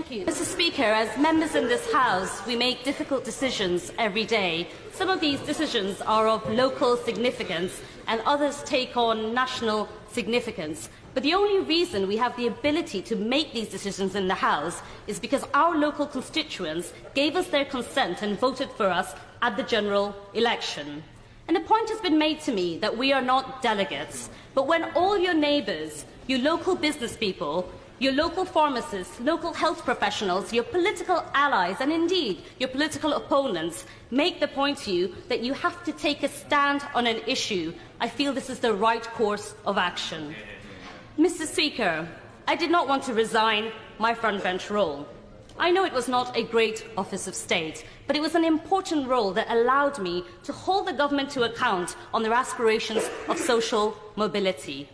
Thank you. Mr. Speaker, as members in this House, we make difficult decisions every day. Some of these decisions are of local significance and others take on national significance. But the only reason we have the ability to make these decisions in the House is because our local constituents gave us their consent and voted for us at the general election. And a point has been made to me that we are not delegates, but when all your neighbours, your local business people, your local pharmacists, local health professionals, your political allies, and indeed your political opponents make the point to you that you have to take a stand on an issue, I feel this is the right course of action. Mr. Speaker, I did not want to resign my frontbench role. I know it was not a great office of state, but it was an important role that allowed me to hold the government to account on their aspirations of social mobility.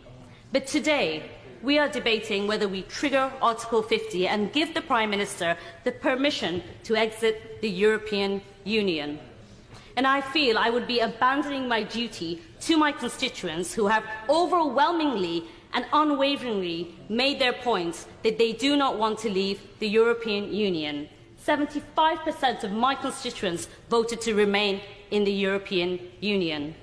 But today, we are debating whether we trigger Article 50 and give the Prime Minister the permission to exit the European Union. And I feel I would be abandoning my duty to my constituents who have overwhelmingly and unwaveringly made their points that they do not want to leave the European Union. 75% of my constituents voted to remain in the European Union.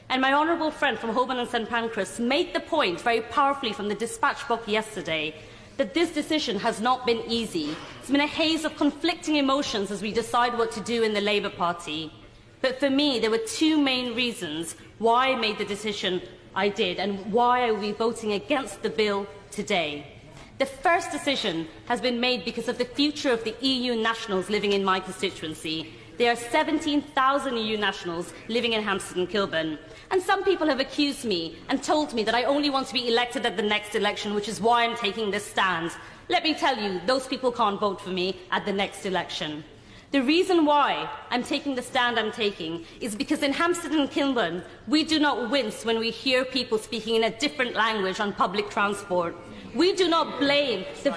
And my honourable friend from Holborn and St Pancras made the point very powerfully from the dispatch box yesterday that this decision has not been easy. It's been a haze of conflicting emotions as we decide what to do in the Labour Party. But for me, there were two main reasons why I made the decision I did and why I will be voting against the bill today. The first decision has been made because of the future of the EU nationals living in my constituency. There are 17,000 EU nationals living in Hampstead and Kilburn. And some people have accused me and told me that I only want to be elected at the next election, which is why I'm taking this stand. Let me tell you, those people can't vote for me at the next election. The reason why I'm taking the stand I'm taking is because in Hampstead and Kilburn, we do not wince when we hear people speaking in a different language on public transport. We do not blame the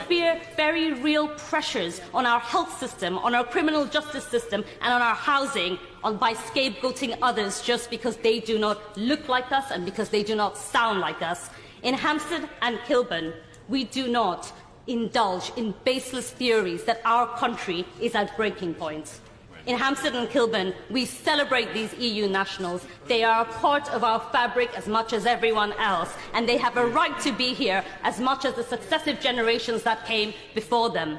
very real pressures on our health system, on our criminal justice system and on our housing by scapegoating others just because they do not look like us and because they do not sound like us. In Hampstead and Kilburn, we do not indulge in baseless theories that our country is at breaking point. In Hampstead and Kilburn, we celebrate these EU nationals. They are a part of our fabric as much as everyone else, and they have a right to be here as much as the successive generations that came before them.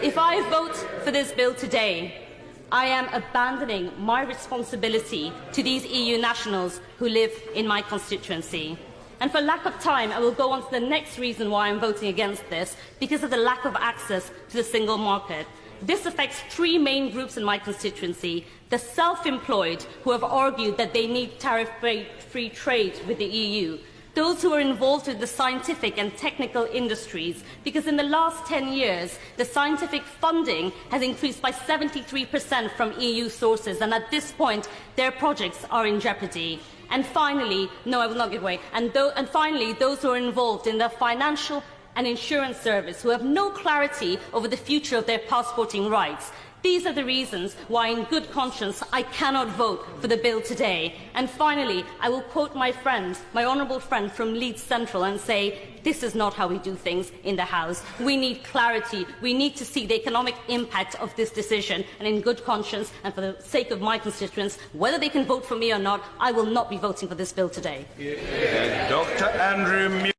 If I vote for this bill today, I am abandoning my responsibility to these EU nationals who live in my constituency. And for lack of time, I will go on to the next reason why I'm voting against this, because of the lack of access to the single market. This affects three main groups in my constituency: the self-employed, who have argued that they need tariff-free trade with the EU; those who are involved with the scientific and technical industries, because in the last 10 years, the scientific funding has increased by 73% from EU sources, and at this point, their projects are in jeopardy. And finally, no, I will not give way, and finally, those who are involved in the financial and insurance service, who have no clarity over the future of their passporting rights. These are the reasons why, in good conscience, I cannot vote for the bill today. And finally, I will quote my friend, my honourable friend from Leeds Central, and say, this is not how we do things in the House. We need clarity. We need to see the economic impact of this decision. And in good conscience, and for the sake of my constituents, whether they can vote for me or not, I will not be voting for this bill today. Dr. Andrew